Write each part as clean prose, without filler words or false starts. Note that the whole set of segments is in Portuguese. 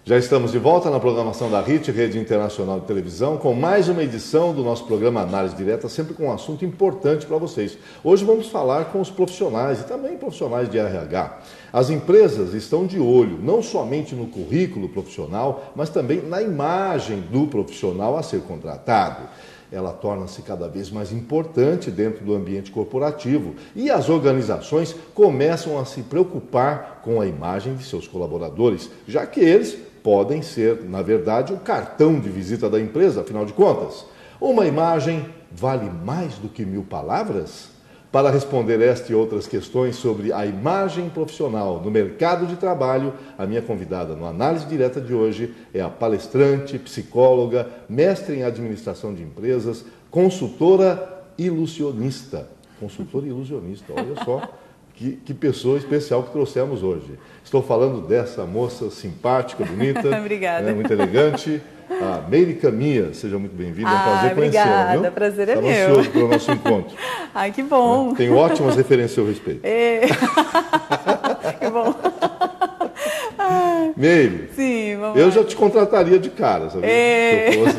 Já estamos de volta na programação da RIT, Rede Internacional de Televisão, com mais uma edição do nosso programa Análise Direta, sempre com um assunto importante para vocês. Hoje vamos falar com os profissionais e também profissionais de RH. As empresas estão de olho não somente no currículo profissional, mas também na imagem do profissional a ser contratado. Ela torna-se cada vez mais importante dentro do ambiente corporativo e as organizações começam a se preocupar com a imagem de seus colaboradores, já que eles podem ser, na verdade, o cartão de visita da empresa, afinal de contas. Uma imagem vale mais do que 1000 palavras? Para responder esta e outras questões sobre a imagem profissional no mercado de trabalho, a minha convidada no Análise Direta de hoje é a palestrante, psicóloga, mestre em administração de empresas, consultora ilusionista. Consultora ilusionista, olha só. Que pessoa especial que trouxemos hoje. Estou falando dessa moça simpática, bonita, Obrigada. Muito elegante, a Meire Caminha. Seja muito bem-vinda, é um prazer conhecê-la. Obrigada, prazer é meu. meu. Estava ansioso pelo nosso encontro. Ai, que bom. Tenho ótimas referências a seu respeito. Que bom. Meire, sim, vamos eu lá. já te contrataria de cara, sabia? Se eu fosse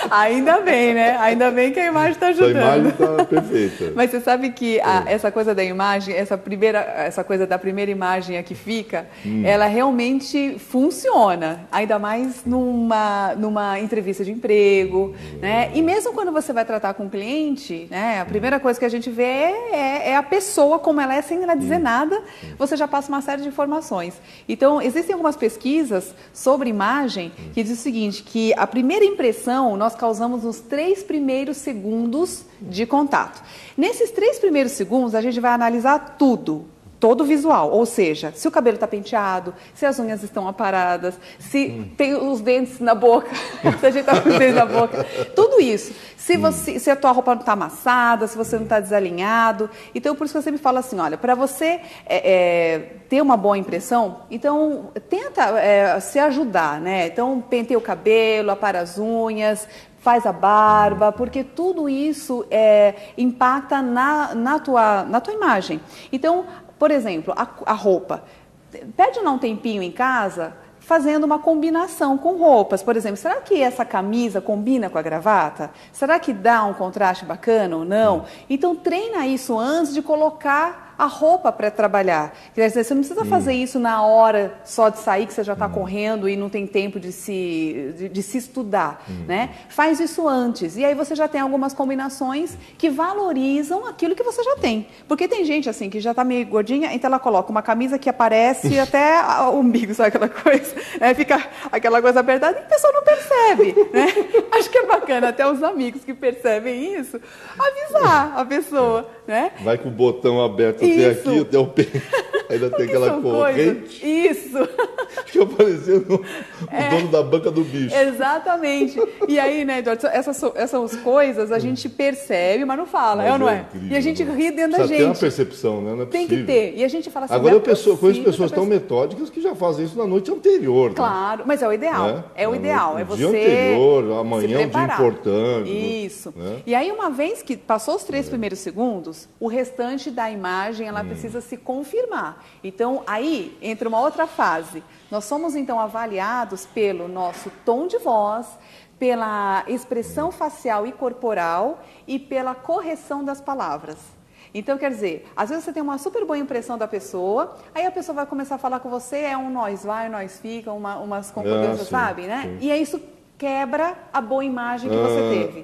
Ainda bem, né? Ainda bem que a imagem está ajudando. A imagem está perfeita. Mas você sabe que essa coisa da imagem, essa coisa da primeira imagem que fica, ela realmente funciona. Ainda mais numa entrevista de emprego, né? E mesmo quando você vai tratar com um cliente, né? A primeira coisa que a gente vê é a pessoa como ela é, sem ela dizer nada, você já passa uma série de informações. Então, existem algumas pesquisas sobre imagem que diz o seguinte, que a primeira impressão nós causamos nos 3 primeiros segundos de contato. Nesses 3 primeiros segundos, a gente vai analisar tudo, todo o visual, ou seja, se o cabelo está penteado, se as unhas estão aparadas, se tem os dentes na boca, se a gente está com os dentes na boca, tudo isso. Se a tua roupa não está amassada, se você não está desalinhado. Então, por isso que eu sempre falo assim, olha, para você ter uma boa impressão, então tenta se ajudar, né? Então, penteia o cabelo, apara as unhas, faz a barba, porque tudo isso impacta na tua imagem. Então, por exemplo, a roupa. Pede um tempinho em casa fazendo uma combinação com roupas. Por exemplo, será que essa camisa combina com a gravata? Será que dá um contraste bacana ou não? Então, treina isso antes de colocar a roupa para trabalhar. Quer dizer, você não precisa fazer isso na hora só de sair, que você já está correndo e não tem tempo de se estudar, né? Faz isso antes. E aí você já tem algumas combinações que valorizam aquilo que você já tem. Porque tem gente assim que já está meio gordinha, então ela coloca uma camisa que aparece até o umbigo, sabe aquela coisa? Fica aquela coisa apertada e a pessoa não percebe, né? Acho que é bacana até os amigos que percebem isso, avisar a pessoa, né? Vai com o botão aberto até aqui, até o peito. Ainda tem aquela corrente. Isso. Fica parecendo o dono da banca do bicho. Exatamente. E aí, né, Eduardo, essas coisas a gente percebe, mas não fala, Mas não é? Incrível, e a gente ri dentro da Precisa gente. ter uma percepção, né? Não é tem possível. que ter. E a gente fala assim, agora não é conheço pessoas tão metódicas que já fazem isso na noite anterior. Claro, mas é o ideal. Né? É o ideal. É você dia anterior, amanhã é um dia importante. Isso. Né? E aí, uma vez que passou os 3 primeiros segundos, o restante da imagem ela precisa se confirmar. Então, aí entra uma outra fase. Nós somos, então, avaliados pelo nosso tom de voz, pela expressão facial e corporal e pela correção das palavras. Então, quer dizer, às vezes você tem uma super boa impressão da pessoa, aí a pessoa vai começar a falar com você, um nós vai, nós fica, umas concordâncias, sabe, né? Sim. E aí isso quebra a boa imagem que você teve.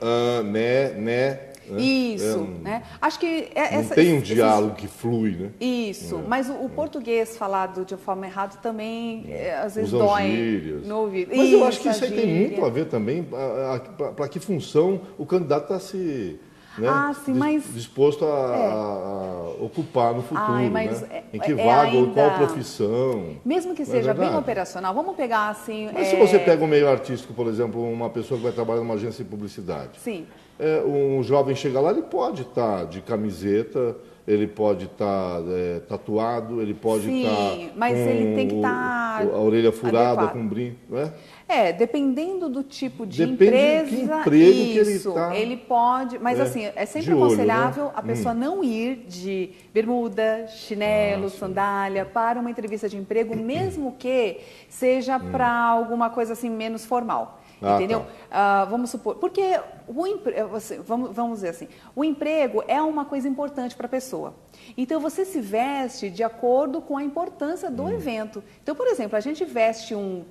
Né? Isso, né? Acho que não tem um diálogo que flui, né? Isso, mas o português falado de forma errada também às vezes usam dói gírias. no ouvido. Mas eu acho que isso aí tem muito a ver também para que função o candidato está se disposto a ocupar no futuro, né? Em que vaga ou qual profissão. Mesmo que seja bem operacional, vamos pegar assim... Mas se você pega um meio artístico, por exemplo, uma pessoa que vai trabalhar numa agência de publicidade. Sim. um jovem chega lá, ele pode estar de camiseta, ele pode estar tatuado, ele pode estar mas ele tem que estar a orelha furada, adequado. com brinco, não é? Dependendo do tipo de Depende empresa, de que emprego que ele tá, ele pode, mas assim, é sempre aconselhável, né, a pessoa não ir de bermuda, chinelo, sandália para uma entrevista de emprego, mesmo que seja para alguma coisa assim menos formal. Entendeu? Tá. Vamos supor, porque vamos dizer assim, o emprego é uma coisa importante para a pessoa. Então você se veste de acordo com a importância do evento. Então, por exemplo, a gente veste um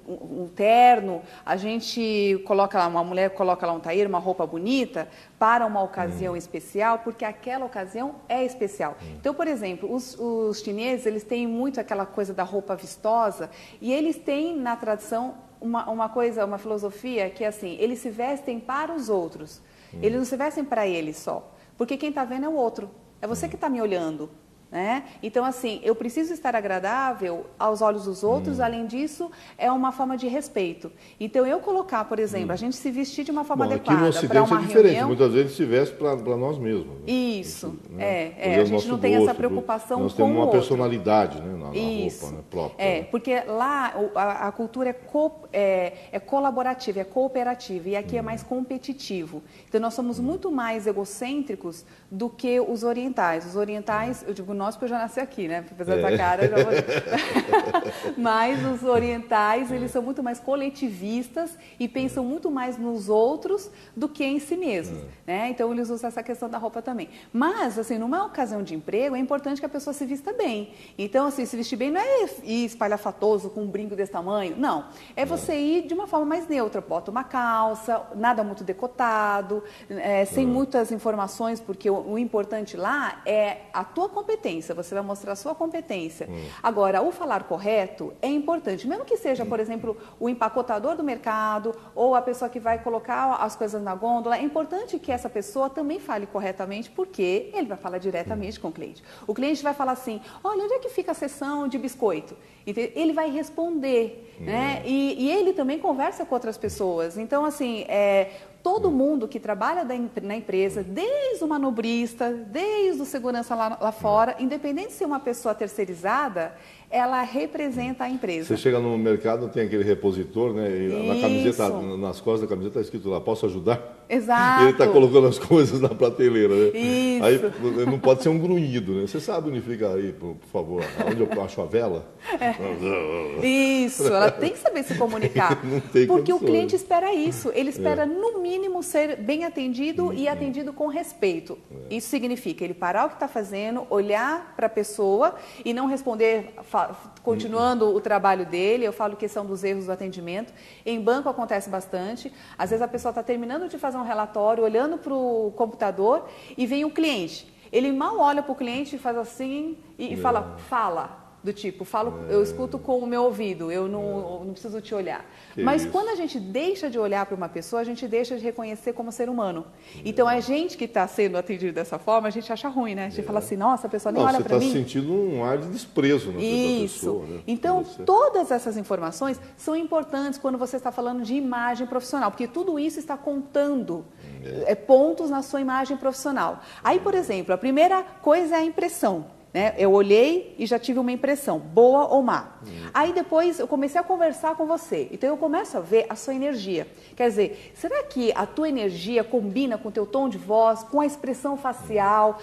terno, a gente coloca lá, uma mulher coloca lá um tailleur, uma roupa bonita para uma ocasião especial, porque aquela ocasião é especial. Então, por exemplo, os chineses, eles têm muito aquela coisa da roupa vistosa e eles têm na tradição uma filosofia que é assim, eles se vestem para os outros, eles não se vestem para eles só, porque quem está vendo é o outro, é você que está me olhando, né? Então, assim, eu preciso estar agradável aos olhos dos outros, além disso, é uma forma de respeito. Então, eu colocar, por exemplo, a gente se vestir de uma forma adequada para uma é diferente, reunião... muitas vezes se veste para nós mesmos. Né? Isso, né? a gente não tem essa preocupação com o outro. Nós temos uma personalidade, né, na roupa, né, própria. Porque lá a cultura é colaborativa, é cooperativa, e aqui é mais competitivo. Então, nós somos muito mais egocêntricos do que os orientais. Os orientais, eu digo nós porque eu já nasci aqui, né? Apesar da cara, já vou... Mas os orientais, eles são muito mais coletivistas e pensam muito mais nos outros do que em si mesmos, né? Então, eles usam essa questão da roupa também. Mas, assim, numa ocasião de emprego, é importante que a pessoa se vista bem. Então, assim, se vestir bem não é ir espalhafatoso com um brinco desse tamanho, não. É você ir de uma forma mais neutra. Bota uma calça, nada muito decotado, sem muitas informações, porque o importante lá é a tua competência. Você vai mostrar a sua competência. Agora, o falar correto é importante, mesmo que seja, por exemplo, o empacotador do mercado ou a pessoa que vai colocar as coisas na gôndola. É importante que essa pessoa também fale corretamente, porque ele vai falar diretamente com o cliente. O cliente vai falar assim, olha, onde é que fica a seção de biscoito? Ele vai responder, né? E ele também conversa com outras pessoas. Então, assim, todo mundo que trabalha na empresa, desde o manobrista, desde o segurança lá fora, independente de ser uma pessoa terceirizada, ela representa a empresa. Você chega no mercado, tem aquele repositor, né? E na camiseta, nas costas da camiseta está escrito lá, posso ajudar? Exato. E ele está colocando as coisas na prateleira, né? Isso. Aí não pode ser um grunhido, né? Você sabe unificar aí, por favor, onde eu acho a vela? Isso, ela tem que saber se comunicar. Não tem porque condições. O cliente espera isso. Ele espera, no mínimo, ser bem atendido e atendido com respeito. Isso significa ele parar o que está fazendo, olhar para a pessoa e não responder continuando o trabalho dele. Eu falo questão dos erros do atendimento. Em banco acontece bastante. Às vezes a pessoa está terminando de fazer um relatório, olhando para o computador e vem o cliente. Ele mal olha para o cliente e faz assim e fala. Do tipo, eu escuto com o meu ouvido, eu não preciso te olhar. Mas quando a gente deixa de olhar para uma pessoa, a gente deixa de reconhecer como ser humano. Então, a gente que está sendo atendido dessa forma, a gente acha ruim, né? A gente fala assim, nossa, a pessoa nem olha para mim. Você está sentindo um ar de desprezo na pessoa. Isso. Né? Então, todas essas informações são importantes quando você está falando de imagem profissional, porque tudo isso está contando pontos na sua imagem profissional. Aí, por exemplo, a primeira coisa é a impressão. Né? Eu olhei e já tive uma impressão, boa ou má. Aí depois eu comecei a conversar com você. Então eu começo a ver a sua energia. Quer dizer, será que a tua energia combina com o teu tom de voz, com a expressão facial,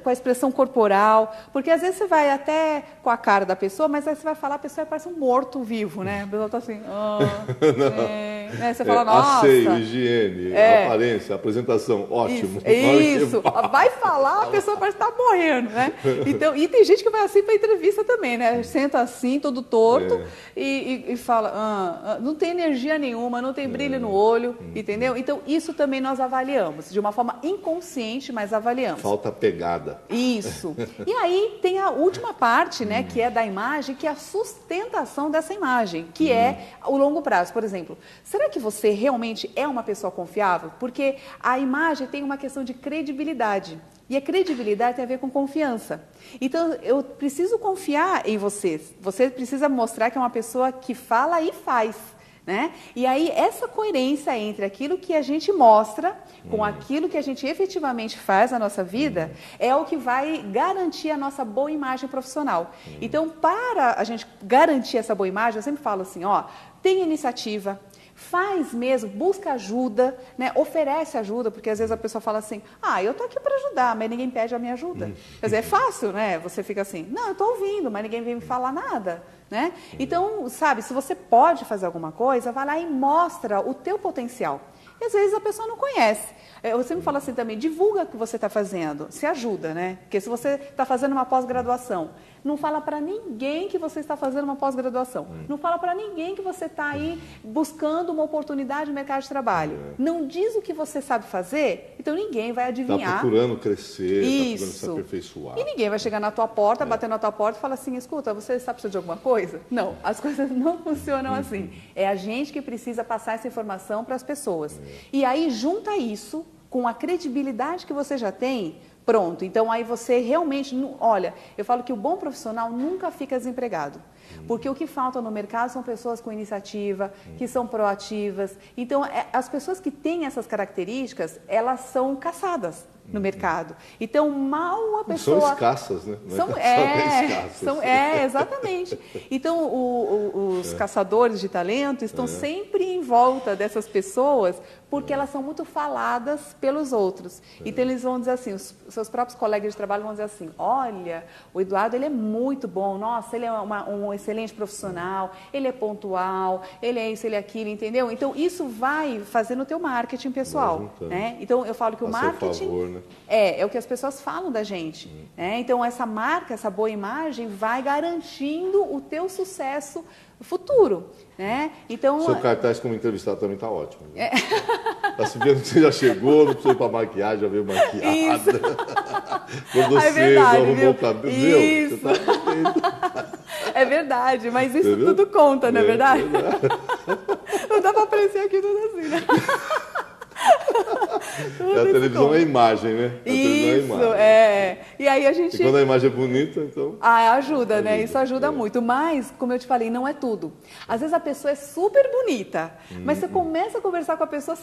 com a expressão corporal? Porque às vezes você vai até com a cara da pessoa, mas aí você vai falar, a pessoa parece um morto-vivo, né? A pessoa está assim... né? Você fala, nossa... Asseio, higiene, aparência, apresentação, ótimo. Isso. Vai falar, a pessoa parece estar morrendo, né? Então, e tem gente que vai assim para entrevista também, né? Senta assim, todo torto, e fala, não tem energia nenhuma, não tem brilho no olho, entendeu? Então, isso também nós avaliamos, de uma forma inconsciente, mas avaliamos. Falta pegada. Isso. E aí tem a última parte, né, que é da imagem, que é a sustentação dessa imagem, que é o longo prazo. Por exemplo, será que você realmente é uma pessoa confiável? Porque a imagem tem uma questão de credibilidade. E a credibilidade tem a ver com confiança. Então, eu preciso confiar em você. Você precisa mostrar que é uma pessoa que fala e faz. né? E aí essa coerência entre aquilo que a gente mostra com aquilo que a gente efetivamente faz na nossa vida é o que vai garantir a nossa boa imagem profissional. Então, para a gente garantir essa boa imagem, eu sempre falo assim, ó, tem iniciativa, faz mesmo, busca ajuda, né? Oferece ajuda, porque às vezes a pessoa fala assim, eu tô aqui para ajudar, mas ninguém pede a minha ajuda. Quer dizer, é fácil, né? Você fica assim, não, eu tô ouvindo, mas ninguém vem me falar nada, né? Então, sabe, se você pode fazer alguma coisa, vai lá e mostra o teu potencial. E às vezes a pessoa não conhece. Eu sempre falo assim também, divulga o que você está fazendo, se ajuda, né? Porque se você está fazendo uma pós-graduação, não fala para ninguém que você está fazendo uma pós-graduação. Não fala para ninguém que você está aí buscando uma oportunidade no mercado de trabalho. Não diz o que você sabe fazer, então ninguém vai adivinhar. Está procurando crescer, está procurando se Isso. aperfeiçoar. E ninguém vai chegar na tua porta, bater na tua porta e falar assim, escuta, você está precisando de alguma coisa? Não, as coisas não funcionam assim. É a gente que precisa passar essa informação para as pessoas. E aí junta isso com a credibilidade que você já tem, pronto. Então, aí você realmente... Olha, eu falo que o bom profissional nunca fica desempregado. Porque o que falta no mercado são pessoas com iniciativa, que são proativas. Então, as pessoas que têm essas características, elas são caçadas no mercado. Então, mal a pessoa... São escassas, né? Exatamente. Então, os caçadores de talento estão sempre em volta dessas pessoas, porque elas são muito faladas pelos outros. Então, eles vão dizer assim, os seus próprios colegas de trabalho vão dizer assim, olha, o Eduardo, ele é muito bom, nossa, ele é um excelente profissional, ele é pontual, ele é isso, ele é aquilo, entendeu? Então, isso vai fazer no teu marketing pessoal, né? Então, eu falo que o marketing... Favor, né? É o que as pessoas falam da gente, né? Então, essa marca, essa boa imagem vai garantindo o teu sucesso futuro, né? Então, o seu cartaz como entrevistado também está ótimo. Né? Tá se vendo que você já chegou, não precisa ir para maquiagem, já veio maquiada. Isso. Quando você verdade, arrumou o cabelo, isso. Você tá... É verdade, mas isso tudo conta, não é verdade? Não dá para aparecer aqui tudo assim, né? A televisão é imagem, né? Isso, E aí a gente... E quando a imagem é bonita, então... ajuda, né? Isso ajuda muito. Mas, como eu te falei, não é tudo. Às vezes a pessoa é super bonita, mas você começa a conversar com a pessoa,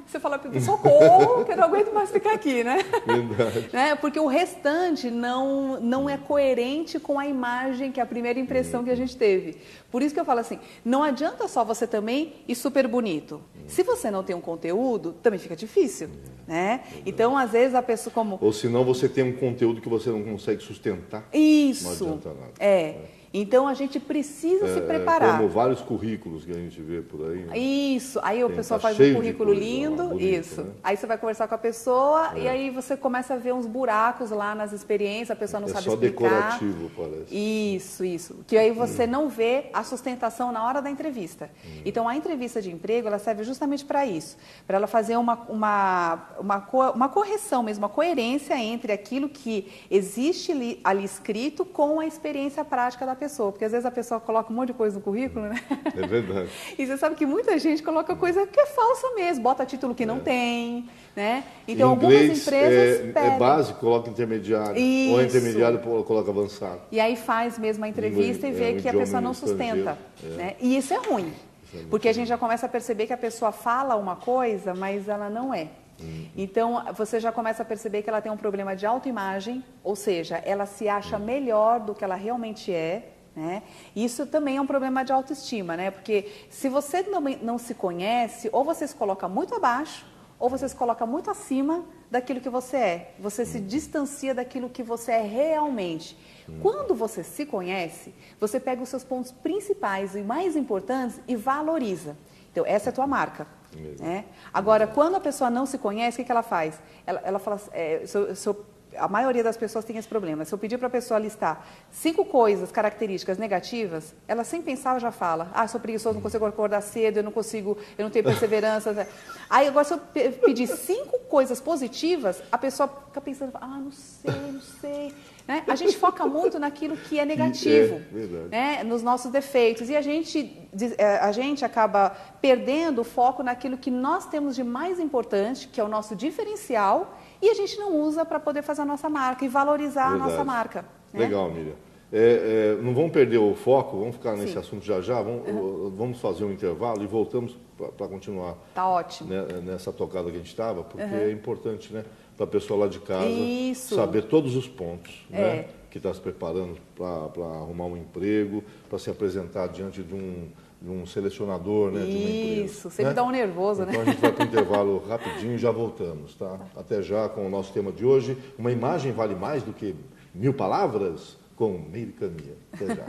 você fala, socorro, que eu não aguento mais ficar aqui, né? Verdade. Né? Porque o restante não é coerente com a imagem, que é a primeira impressão que a gente teve. Por isso que eu falo assim, não adianta só você também ir super bonito. Se você não tem um conteúdo, também fica difícil, né? Então, às vezes, a pessoa como... Ou senão você tem um conteúdo que você não consegue sustentar. Isso. Não adianta nada. Então, a gente precisa se preparar. Como vários currículos que a gente vê por aí. Né? Isso. Aí a pessoa faz um currículo lindo. Bonito, isso. Né? Aí você vai conversar com a pessoa e aí você começa a ver uns buracos lá nas experiências, a pessoa não sabe explicar. É só decorativo, parece. Isso. Que aí você não vê a sustentação na hora da entrevista. Então, a entrevista de emprego, ela serve justamente para isso. Para ela fazer uma correção mesmo, uma coerência entre aquilo que existe ali escrito com a experiência prática da pessoa, porque às vezes a pessoa coloca um monte de coisa no currículo, né? É verdade. E você sabe que muita gente coloca coisa que é falsa mesmo, bota título que não tem, né? Então, algumas empresas pedem. É básico, coloca intermediário. Isso. Ou é intermediário, coloca avançado. E aí faz mesmo a entrevista e vê que a pessoa não sustenta. Né? E isso é ruim, porque a gente já começa a perceber que a pessoa fala uma coisa, mas ela não é. Então, você já começa a perceber que ela tem um problema de autoimagem, ou seja, ela se acha melhor do que ela realmente é, né? Isso também é um problema de autoestima, né? Porque se você não se conhece, ou você se coloca muito abaixo, ou você se coloca muito acima daquilo que você é. Você se distancia daquilo que você é realmente. Quando você se conhece, você pega os seus pontos principais e mais importantes e valoriza. Então, essa é a tua marca. Né? Agora, quando a pessoa não se conhece, o que ela faz? Ela fala, a maioria das pessoas tem esse problema. Se eu pedir para a pessoa listar 5 coisas, características negativas, ela sem pensar já fala, sou preguiçoso, não consigo acordar cedo, eu não tenho perseverança. Aí agora se eu pedir 5 coisas positivas, a pessoa fica pensando, não sei. Né? A gente foca muito naquilo que é negativo, né? Nos nossos defeitos. E a gente acaba perdendo o foco naquilo que nós temos de mais importante, que é o nosso diferencial, e a gente não usa para poder fazer a nossa marca e valorizar a nossa marca. Né? Legal, Miriam. Não vamos perder o foco, vamos ficar nesse Sim. assunto já. Vamos fazer um intervalo e voltamos para continuar. Tá ótimo. Nessa tocada que a gente estava, porque é importante, né, para a pessoa lá de casa Isso. saber todos os pontos, né, que está se preparando para arrumar um emprego, para se apresentar diante de um selecionador, né, de uma empresa. Isso, sempre dá um nervoso, então, né? a gente vai para o intervalo rapidinho e já voltamos, tá? Até já com o nosso tema de hoje. Uma imagem vale mais do que 1000 palavras? Com Meire Camia. Até já.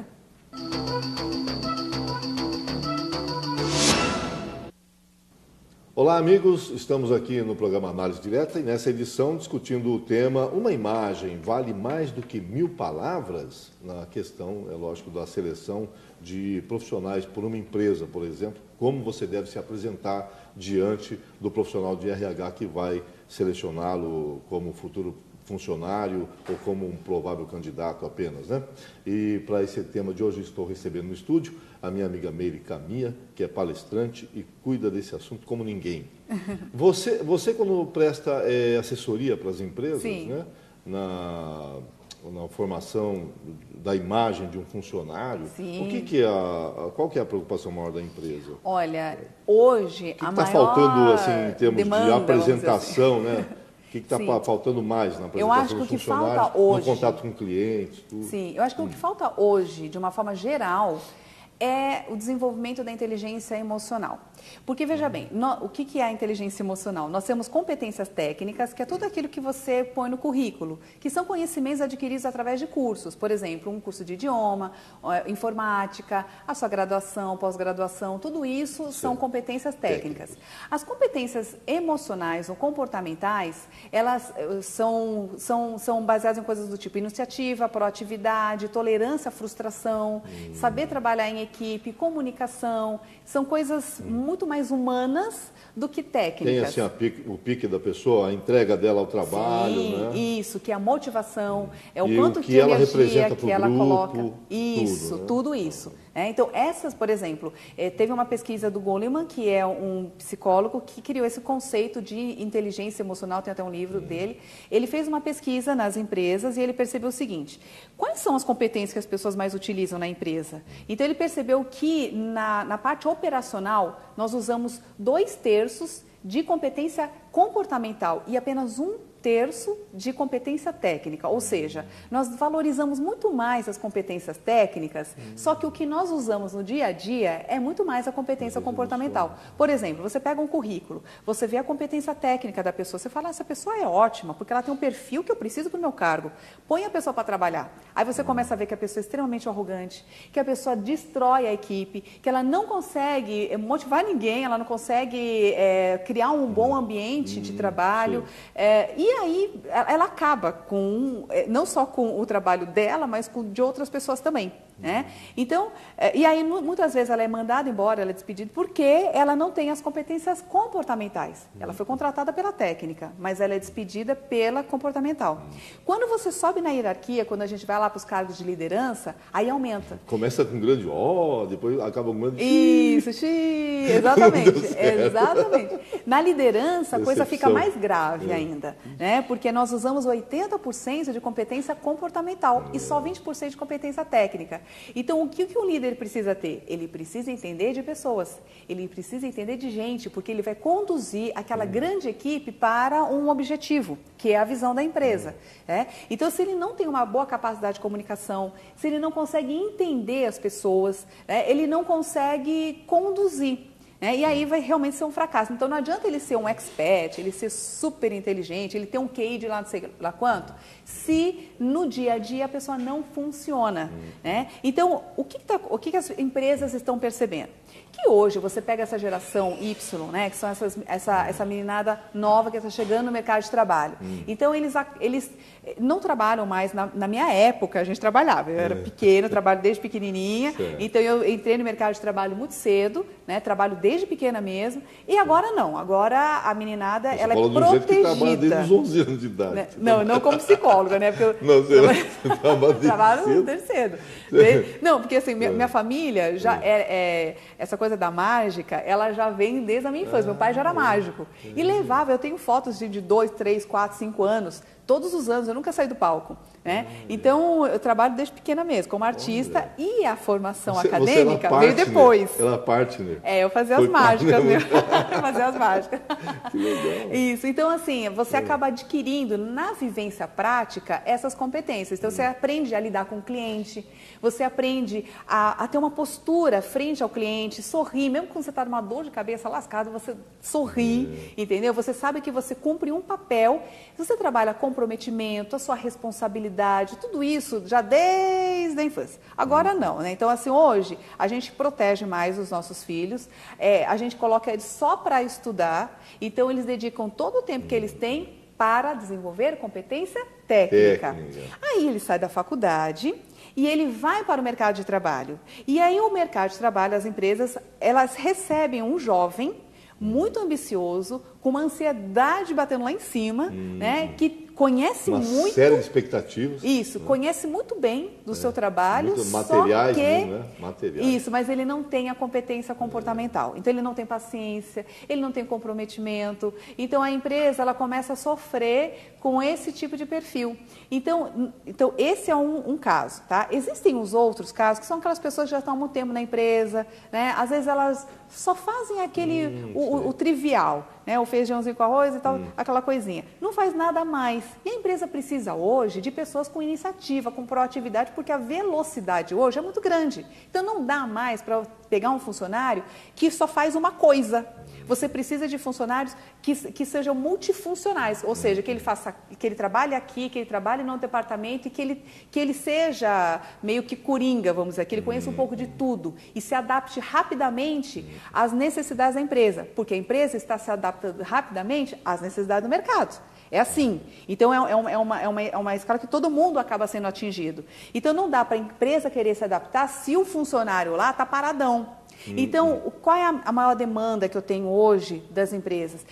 Olá, amigos. Estamos aqui no programa Análise Direta e nessa edição discutindo o tema Uma imagem vale mais do que 1000 palavras? Na questão, é lógico, da seleção de profissionais por uma empresa, por exemplo, como você deve se apresentar diante do profissional de RH que vai selecioná-lo como futuro funcionário ou como um provável candidato apenas, né? E para esse tema de hoje estou recebendo no estúdio a minha amiga Meire Camia, que é palestrante e cuida desse assunto como ninguém. Você quando presta assessoria para as empresas, né? Na formação da imagem de um funcionário, Sim. qual que é a preocupação maior da empresa? Olha, hoje o que a está maior faltando assim, em termos demanda, de apresentação, né? O que está Sim. faltando mais na apresentação Eu acho que dos o que funcionários, falta hoje, no contato com clientes? Tudo. Sim, eu acho que o que falta hoje, de uma forma geral, é o desenvolvimento da inteligência emocional. Porque, veja bem, o que é a inteligência emocional? Nós temos competências técnicas, que é tudo aquilo que você põe no currículo, que são conhecimentos adquiridos através de cursos. Por exemplo, um curso de idioma, informática, a sua graduação, pós-graduação, tudo isso são competências técnicas. As competências emocionais ou comportamentais, elas são baseadas em coisas do tipo iniciativa, proatividade, tolerância à frustração, saber trabalhar em equipe, comunicação, são coisas muito mais humanas do que técnicas. Tem assim o pique da pessoa, a entrega dela ao trabalho, Sim, né? Isso, que é a motivação, é o E quanto o que de ela energia representa que pro ela grupo, coloca. Isso, tudo, né? tudo isso. Então, essas, por exemplo, teve uma pesquisa do Goleman, que é um psicólogo que criou esse conceito de inteligência emocional, tem até um livro dele. Ele fez uma pesquisa nas empresas e ele percebeu o seguinte: quais são as competências que as pessoas mais utilizam na empresa? Então, ele percebeu que na parte operacional, nós usamos 2/3 de competência comportamental e apenas 1/3 de competência técnica, ou seja, nós valorizamos muito mais as competências técnicas, só que o que nós usamos no dia a dia é muito mais a competência comportamental. Por exemplo, você pega um currículo, você vê a competência técnica da pessoa, você fala, essa pessoa é ótima, porque ela tem um perfil que eu preciso para o meu cargo. Põe a pessoa para trabalhar. Aí você começa a ver que a pessoa é extremamente arrogante, que a pessoa destrói a equipe, que ela não consegue motivar ninguém, ela não consegue criar um bom ambiente de trabalho. E aí ela acaba não só com o trabalho dela, mas de outras pessoas também. Né? Então, e aí muitas vezes ela é mandada embora, ela é despedida, porque ela não tem as competências comportamentais. Ela foi contratada pela técnica, mas ela é despedida pela comportamental. Quando você sobe na hierarquia, quando a gente vai lá para os cargos de liderança, aí aumenta. Começa com grande depois acaba com grande Isso, exatamente, exatamente. Na liderança, a coisa fica mais grave ainda, né? Porque nós usamos 80% de competência comportamental e só 20% de competência técnica. Então, o que um líder precisa ter? Ele precisa entender de pessoas, ele precisa entender de gente, porque ele vai conduzir aquela grande equipe para um objetivo, que é a visão da empresa. Então, se ele não tem uma boa capacidade de comunicação, se ele não consegue entender as pessoas, ele não consegue conduzir. E aí vai realmente ser um fracasso. Então, não adianta ele ser um expert, ele ser super inteligente, ele ter um QI de lá não sei lá quanto, se no dia a dia a pessoa não funciona. Então, o que as empresas estão percebendo? Que hoje você pega essa geração Y, que são essa meninada nova que está chegando no mercado de trabalho. Então, eles não trabalham mais, na minha época a gente trabalhava, eu era pequena, trabalho desde pequenininha, então eu entrei no mercado de trabalho muito cedo, trabalho desde pequena mesmo, e agora não, agora a meninada ela é protegida. Desde os 11 anos de idade. Não como psicóloga, porque eu trabalho desde cedo. Não, porque assim, minha família já essa coisa da mágica, ela já vem desde a minha infância. Meu pai já era mágico. E levava, eu tenho fotos de 2, 3, 4, 5 anos, todos os anos, eu nunca saí do palco, né? Então, eu trabalho desde pequena mesmo, como artista, e a formação acadêmica veio depois. Ela partner. Eu fazia as mágicas, né? Fazia as mágicas. Que legal. Isso, então assim, você acaba adquirindo na vivência prática essas competências. Então, você aprende a lidar com o cliente, você aprende a ter uma postura frente ao cliente, sorrir, mesmo quando você está numa dor de cabeça lascada, você sorri, entendeu? Você sabe que você cumpre um papel, você trabalha comprometimento, a sua responsabilidade, tudo isso já desde a infância. Agora não, né? Então, assim, hoje a gente protege mais os nossos filhos, a gente coloca eles só para estudar, então eles dedicam todo o tempo que eles têm para desenvolver competência técnica. Aí ele sai da faculdade e ele vai para o mercado de trabalho. E aí o mercado de trabalho, as empresas, elas recebem um jovem muito ambicioso, com uma ansiedade batendo lá em cima, né, que conhece uma muito... série de expectativas. Isso, conhece muito bem do seu trabalho, materiais, só que... né? Materiais. Isso, mas ele não tem a competência comportamental. Então, ele não tem paciência, ele não tem comprometimento. Então, a empresa, ela começa a sofrer com esse tipo de perfil. Então esse é um caso, tá? Existem os outros casos, que são aquelas pessoas que já estão há muito tempo na empresa, né? Às vezes, elas só fazem aquele, o trivial, né? O feijãozinho com arroz e tal, aquela coisinha. Não faz nada mais. E a empresa precisa hoje de pessoas com iniciativa, com proatividade, porque a velocidade hoje é muito grande. Então, não dá mais para pegar um funcionário que só faz uma coisa. Você precisa de funcionários que sejam multifuncionais, ou seja, que ele trabalhe aqui, que ele trabalhe no departamento e que ele seja meio que coringa, vamos dizer, que ele conheça um pouco de tudo e se adapte rapidamente às necessidades da empresa, porque a empresa está se adaptando rapidamente às necessidades do mercado. É assim. Então, é uma escala que todo mundo acaba sendo atingido. Então, não dá para a empresa querer se adaptar se o funcionário lá está paradão. Então, qual é a maior demanda que eu tenho hoje das empresas?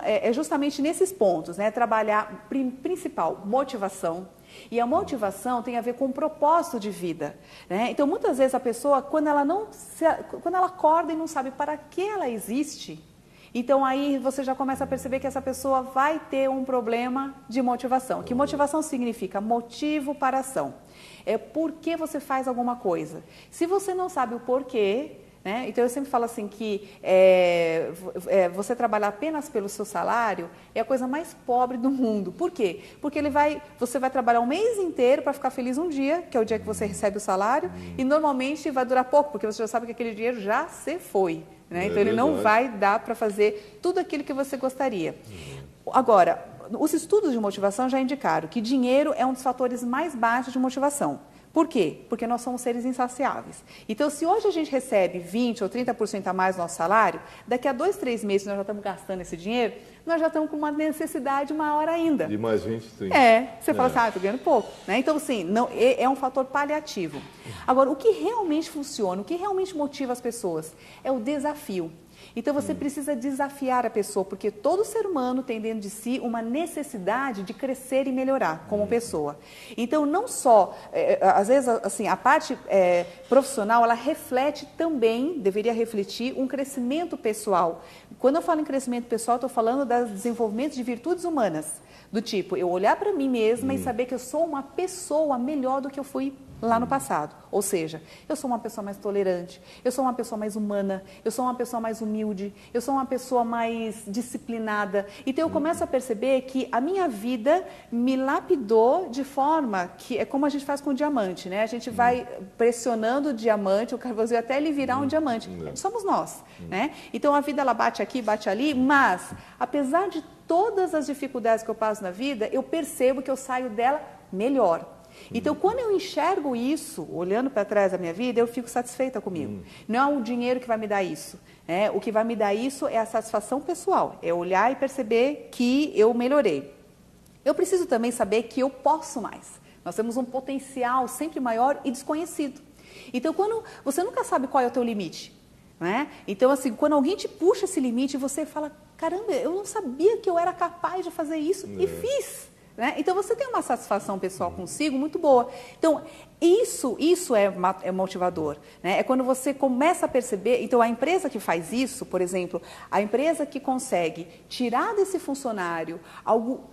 É justamente nesses pontos, né? Trabalhar, principal, motivação. E a motivação tem a ver com o propósito de vida, né? Então, muitas vezes a pessoa, quando ela acorda e não sabe para que ela existe, então aí você já começa a perceber que essa pessoa vai ter um problema de motivação. Que motivação significa motivo para ação. É por que você faz alguma coisa. Se você não sabe o porquê, né? Então, eu sempre falo assim que você trabalhar apenas pelo seu salário é a coisa mais pobre do mundo. Por quê? Porque você vai trabalhar um mês inteiro para ficar feliz um dia, que é o dia que você recebe o salário, e normalmente vai durar pouco, porque você já sabe que aquele dinheiro já se foi. Né? Então, ele não vai dar para fazer tudo aquilo que você gostaria. Agora, os estudos de motivação já indicaram que dinheiro é um dos fatores mais baixos de motivação. Por quê? Porque nós somos seres insaciáveis. Então, se hoje a gente recebe 20% ou 30% a mais do nosso salário, daqui a 2, 3 meses nós já estamos gastando esse dinheiro, nós já estamos com uma necessidade maior ainda. De mais 20, 30. Você fala assim, estou ganhando pouco. Né? Então, assim, é um fator paliativo. Agora, o que realmente funciona, o que realmente motiva as pessoas é o desafio. Então, você precisa desafiar a pessoa, porque todo ser humano tem dentro de si uma necessidade de crescer e melhorar como pessoa. Então, não só, às vezes, assim, a parte profissional, ela reflete também, deveria refletir, um crescimento pessoal. Quando eu falo em crescimento pessoal, estou falando do desenvolvimento de virtudes humanas, do tipo, eu olhar para mim mesma e saber que eu sou uma pessoa melhor do que eu fui lá no passado. Ou seja, eu sou uma pessoa mais tolerante, eu sou uma pessoa mais humana, eu sou uma pessoa mais humilde, eu sou uma pessoa mais disciplinada. Então, eu começo a perceber que a minha vida me lapidou de forma que é como a gente faz com o diamante, né? A gente vai pressionando o diamante, o carvãozinho, até ele virar um diamante. Somos nós, né? Então, a vida, ela bate aqui, bate ali, mas, apesar de todas as dificuldades que eu passo na vida, eu percebo que eu saio dela melhor. Então, quando eu enxergo isso, olhando para trás da minha vida, eu fico satisfeita comigo. Não é o dinheiro que vai me dar isso. Né? O que vai me dar isso é a satisfação pessoal. É olhar e perceber que eu melhorei. Eu preciso também saber que eu posso mais. Nós temos um potencial sempre maior e desconhecido. Então, quando você nunca sabe qual é o teu limite. Né? Então, assim, quando alguém te puxa esse limite, você fala, caramba, eu não sabia que eu era capaz de fazer isso e fiz. Né? Então, você tem uma satisfação pessoal consigo muito boa. Então, isso é motivador. Né? É quando você começa a perceber... Então, a empresa que faz isso, por exemplo, a empresa que consegue tirar desse funcionário algo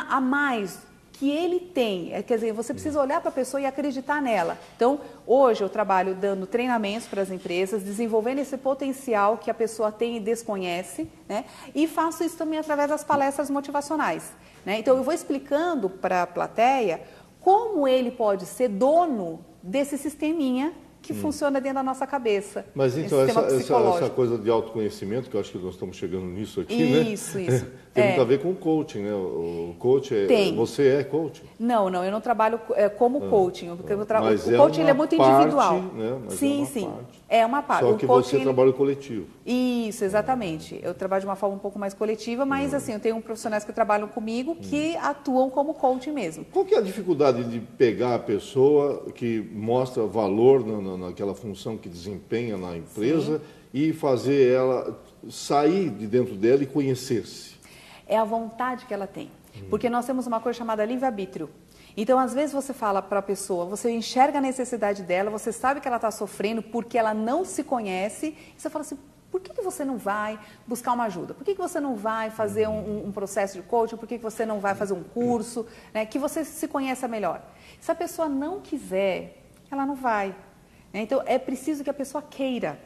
a mais que ele tem. Quer dizer, você precisa olhar para a pessoa e acreditar nela. Então, hoje eu trabalho dando treinamentos para as empresas, desenvolvendo esse potencial que a pessoa tem e desconhece, né? E faço isso também através das palestras motivacionais, né? Então, eu vou explicando para a plateia como ele pode ser dono desse sisteminha que funciona dentro da nossa cabeça. Mas então, essa coisa de autoconhecimento, que eu acho que nós estamos chegando nisso aqui, isso, né? Isso. Tem muito a ver com o coaching, né? O coach você é coach? Não, eu não trabalho como coaching. Porque o coaching ele é muito parte, individual. Né? Mas sim. Parte. É uma parte. Só que você trabalha coletivo. Isso, exatamente. Eu trabalho de uma forma um pouco mais coletiva, mas assim, eu tenho profissionais que trabalham comigo que atuam como coaching mesmo. Qual que é a dificuldade de pegar a pessoa que mostra valor naquela função que desempenha na empresa e fazer ela sair de dentro dela e conhecer-se? É a vontade que ela tem. Porque nós temos uma coisa chamada livre-arbítrio. Então, às vezes você fala para a pessoa, você enxerga a necessidade dela, você sabe que ela está sofrendo porque ela não se conhece, e você fala assim, por que você não vai buscar uma ajuda? Por que você não vai fazer um processo de coaching? Por que você não vai fazer um curso, né, que você se conheça melhor? Se a pessoa não quiser, ela não vai. Né? Então, é preciso que a pessoa queira.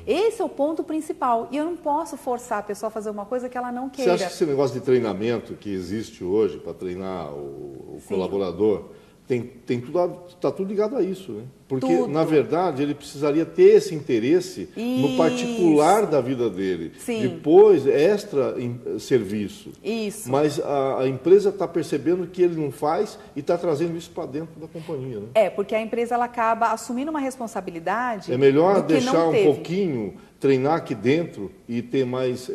Esse é o ponto principal. E eu não posso forçar a pessoa a fazer uma coisa que ela não queira. Você acha que esse negócio de treinamento que existe hoje para treinar o colaborador, está tudo ligado a isso, né? Porque, na verdade, ele precisaria ter esse interesse no particular da vida dele. Sim. Depois, extra serviço. Isso. Mas a empresa está percebendo que ele não faz e está trazendo isso para dentro da companhia, né? Porque a empresa ela acaba assumindo uma responsabilidade. É melhor deixar um pouquinho, treinar aqui dentro e ter mais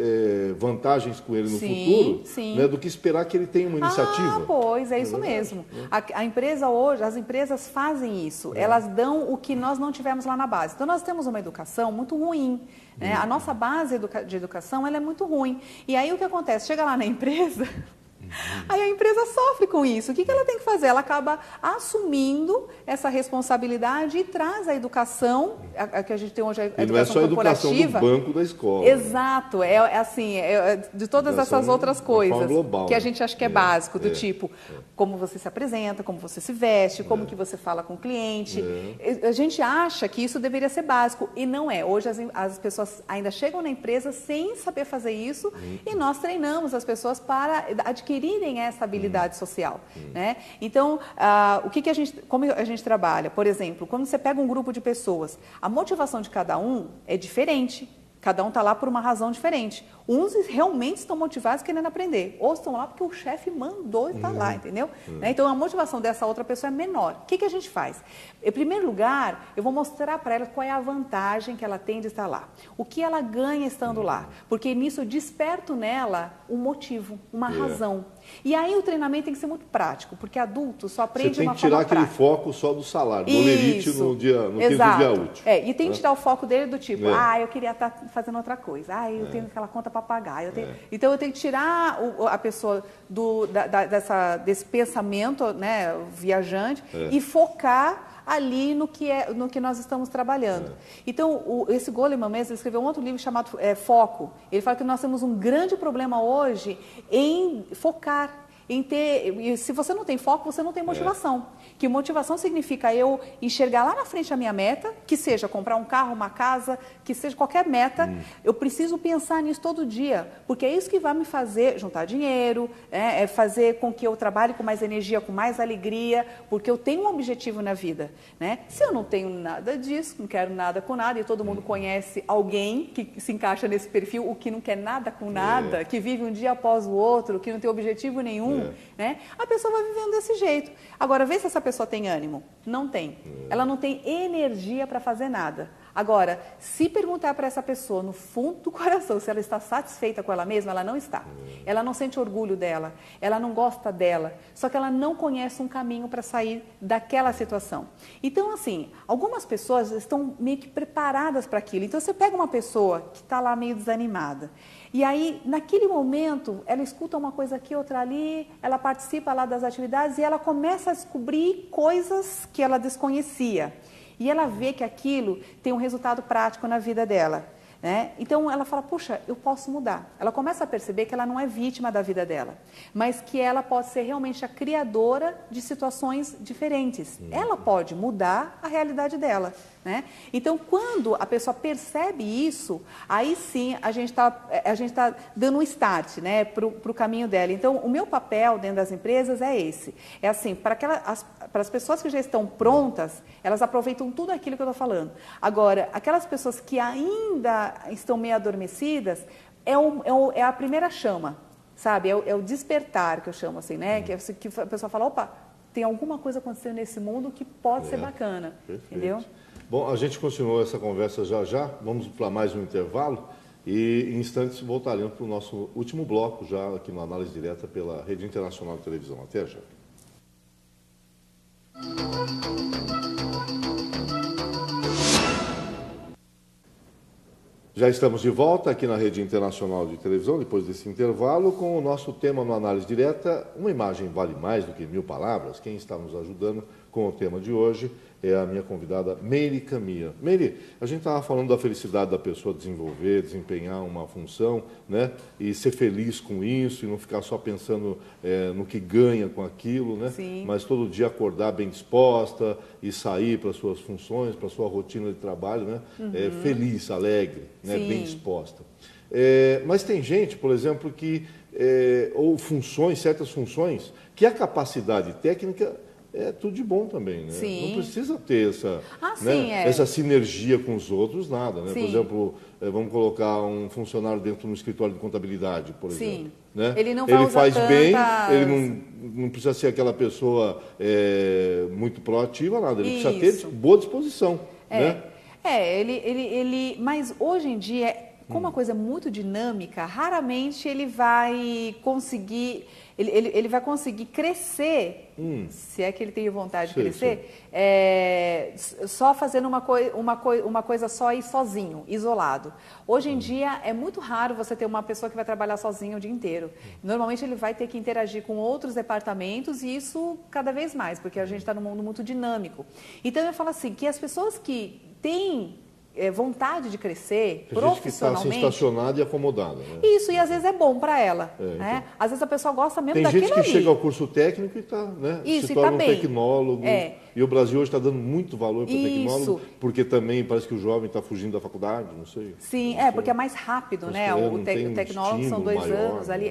vantagens com ele no futuro, né, do que esperar que ele tenha uma iniciativa. Pois, é isso mesmo. A empresa hoje, as empresas fazem isso. Elas dão o que nós não tivemos lá na base. Então, nós temos uma educação muito ruim. Né? A nossa base de educação ela é muito ruim. E aí, o que acontece? Chega lá na empresa... Aí a empresa sofre com isso. O que ela tem que fazer? Ela acaba assumindo essa responsabilidade e traz a educação, a que a gente tem hoje, a educação corporativa. E não é só a educação do banco da escola. Exato. De todas essas outras coisas global, que a gente acha que é básico, do tipo, como você se apresenta, como você se veste, como que você fala com o cliente. A gente acha que isso deveria ser básico e não é. Hoje as pessoas ainda chegam na empresa sem saber fazer isso e nós treinamos as pessoas para adquirirem essa habilidade social, né? Então, como a gente trabalha? Por exemplo, quando você pega um grupo de pessoas, a motivação de cada um é diferente. Cada um está lá por uma razão diferente. Uns realmente estão motivados querendo aprender, outros estão lá porque o chefe mandou estar lá, entendeu? Né? Então, a motivação dessa outra pessoa é menor. O que a gente faz? Em primeiro lugar, eu vou mostrar para ela qual é a vantagem que ela tem de estar lá. O que ela ganha estando lá. Porque nisso eu desperto nela um motivo, uma razão. E aí o treinamento tem que ser muito prático, porque adulto só aprende de uma forma prática. Você tem que tirar aquele foco só do salário, do lerite no quinto dia útil. E tem que tirar o foco dele do tipo, eu queria estar fazendo outra coisa, eu tenho aquela conta para pagar. Então eu tenho que tirar a pessoa desse pensamento, né, viajante e focar ali no que nós estamos trabalhando. Então, esse Goleman mesmo escreveu um outro livro chamado Foco. Ele fala que nós temos um grande problema hoje em focar. E se você não tem foco, você não tem motivação. Que motivação significa eu enxergar lá na frente a minha meta, que seja comprar um carro, uma casa, que seja qualquer meta. Eu preciso pensar nisso todo dia, porque é isso que vai me fazer juntar dinheiro, é fazer com que eu trabalhe com mais energia, com mais alegria, porque eu tenho um objetivo na vida. Né? Se eu não tenho nada disso, não quero nada com nada, e todo mundo conhece alguém que se encaixa nesse perfil, o que não quer nada com nada, que vive um dia após o outro, que não tem objetivo nenhum, né? A pessoa vai vivendo desse jeito. Agora, vê se essa pessoa tem ânimo. Não tem. Ela não tem energia para fazer nada. Agora, se perguntar para essa pessoa, no fundo do coração, se ela está satisfeita com ela mesma, ela não está. Ela não sente orgulho dela, ela não gosta dela, só que ela não conhece um caminho para sair daquela situação. Então, assim, algumas pessoas estão meio que preparadas para aquilo. Então, você pega uma pessoa que está lá meio desanimada, e aí, naquele momento, ela escuta uma coisa aqui, outra ali, ela participa lá das atividades e ela começa a descobrir coisas que ela desconhecia. E ela vê que aquilo tem um resultado prático na vida dela. né? Então ela fala, puxa, eu posso mudar. Ela começa a perceber que ela não é vítima da vida dela, mas que ela pode ser realmente a criadora de situações diferentes. Ela pode mudar a realidade dela, né? Então, quando a pessoa percebe isso, aí sim a gente tá dando um start, né, para o caminho dela. Então, o meu papel dentro das empresas é esse. É assim, para as pessoas que já estão prontas, elas aproveitam tudo aquilo que eu estou falando. Agora, aquelas pessoas que ainda estão meio adormecidas, é a primeira chama, sabe? É o despertar, que eu chamo assim, né? Que a pessoa fala, opa, tem alguma coisa acontecendo nesse mundo que pode ser bacana, perfeito. Entendeu? Bom, a gente continua essa conversa já. Vamos para mais um intervalo e em instantes voltaremos para o nosso último bloco, já aqui no Análise Direta pela Rede Internacional de Televisão. Até já. Já estamos de volta aqui na Rede Internacional de Televisão, depois desse intervalo, com o nosso tema no Análise Direta, uma imagem vale mais do que 1000 palavras. Quem está nos ajudando com o tema de hoje é a minha convidada Meire Camia. Meire, a gente estava falando da felicidade da pessoa desenvolver, desempenhar uma função, né? E ser feliz com isso e não ficar só pensando no que ganha com aquilo, né? Sim. Mas todo dia acordar bem disposta e sair para as suas funções, para a sua rotina de trabalho, né? Feliz, alegre, né? Bem disposta. Mas tem gente, por exemplo, que ou certas funções, que a capacidade técnica é tudo de bom também, né? Sim. Não precisa ter essa, sim, essa sinergia com os outros, nada, né? Sim. Por exemplo, vamos colocar um funcionário dentro de um escritório de contabilidade, por exemplo. Né? Ele não vai faz usar bem, tantas... ele não precisa ser aquela pessoa muito proativa, nada. Ele precisa ter boa disposição, né? Mas hoje em dia, como a coisa é muito dinâmica, raramente ele vai conseguir... Ele vai conseguir crescer, se é que ele tem vontade de crescer, só fazendo uma coisa só e sozinho, isolado. Hoje em dia é muito raro você ter uma pessoa que vai trabalhar sozinha o dia inteiro. Normalmente ele vai ter que interagir com outros departamentos e isso cada vez mais, porque a gente está num mundo muito dinâmico. Então eu falo assim, que as pessoas que têm vontade de crescer tem profissionalmente... gente que está assim, estacionada e acomodada. Né? Isso, e às vezes é bom para ela. Né? Então. Às vezes a pessoa gosta mesmo tem daquilo gente que ali. chega ao curso técnico e está, né? Isso, se e torna tá um bem. tecnólogo. E o Brasil hoje está dando muito valor para o tecnólogo, porque também parece que o jovem está fugindo da faculdade, não sei. Sim, não sei. porque é mais rápido, né? O tecnólogo são 2 anos ali,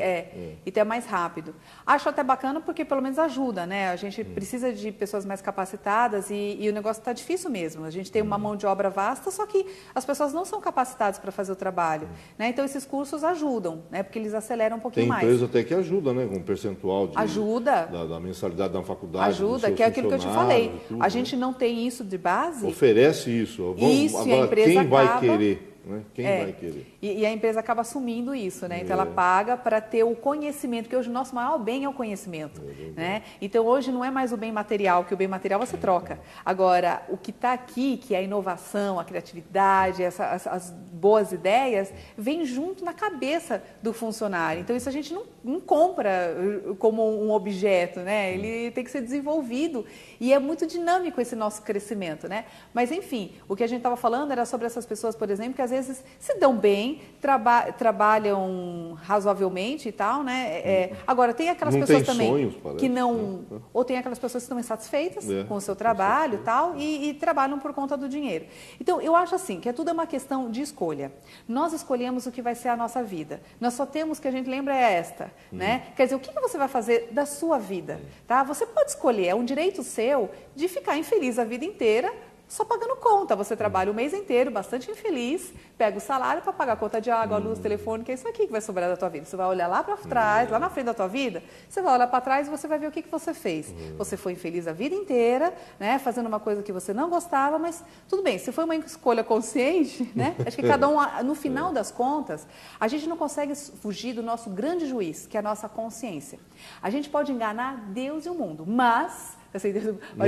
então é mais rápido. Acho até bacana porque pelo menos ajuda, né? A gente precisa de pessoas mais capacitadas e o negócio está difícil mesmo. A gente tem uma mão de obra vasta, só que as pessoas não são capacitadas para fazer o trabalho, né? Então esses cursos ajudam, né? Porque eles aceleram um pouquinho mais. Tem empresa até que ajuda, né? Com um percentual da mensalidade da faculdade. Ajuda, que é aquilo que eu te falei. A gente não tem isso de base. Oferece isso. Agora, a empresa quem vai acaba... querer? Né? Quem vai querer? E a empresa acaba assumindo isso, né? Então ela paga para ter o conhecimento, porque hoje o nosso maior bem é o conhecimento. Né? Então hoje não é mais o bem material, que o bem material você troca. Agora, o que está aqui, que é a inovação, a criatividade, as boas ideias, vem junto na cabeça do funcionário. Então isso a gente não compra como um objeto, né? Ele tem que ser desenvolvido. E é muito dinâmico esse nosso crescimento, né? Mas enfim, o que a gente estava falando era sobre essas pessoas, por exemplo, que às vezes se dão bem, trabalham razoavelmente e tal, né? Agora, tem aquelas pessoas também sonhos, que não... Ou tem aquelas pessoas que estão insatisfeitas com o seu trabalho e tal, e trabalham por conta do dinheiro. Então, eu acho assim, que tudo é uma questão de escolha. Nós escolhemos o que vai ser a nossa vida. Nós só temos, que a gente lembra, é esta, né? Quer dizer, o que você vai fazer da sua vida, tá? Você pode escolher, é um direito seu de ficar infeliz a vida inteira, só pagando conta. Você trabalha o mês inteiro, bastante infeliz, pega o salário para pagar a conta de água, luz, telefone, que é isso aqui que vai sobrar da tua vida. Você vai olhar lá para trás, lá na frente da tua vida, você vai olhar para trás e você vai ver o que você fez. Você foi infeliz a vida inteira, né, fazendo uma coisa que você não gostava, mas tudo bem, se foi uma escolha consciente, né, acho que cada um, no final das contas, a gente não consegue fugir do nosso grande juiz, que é a nossa consciência. A gente pode enganar Deus e o mundo, mas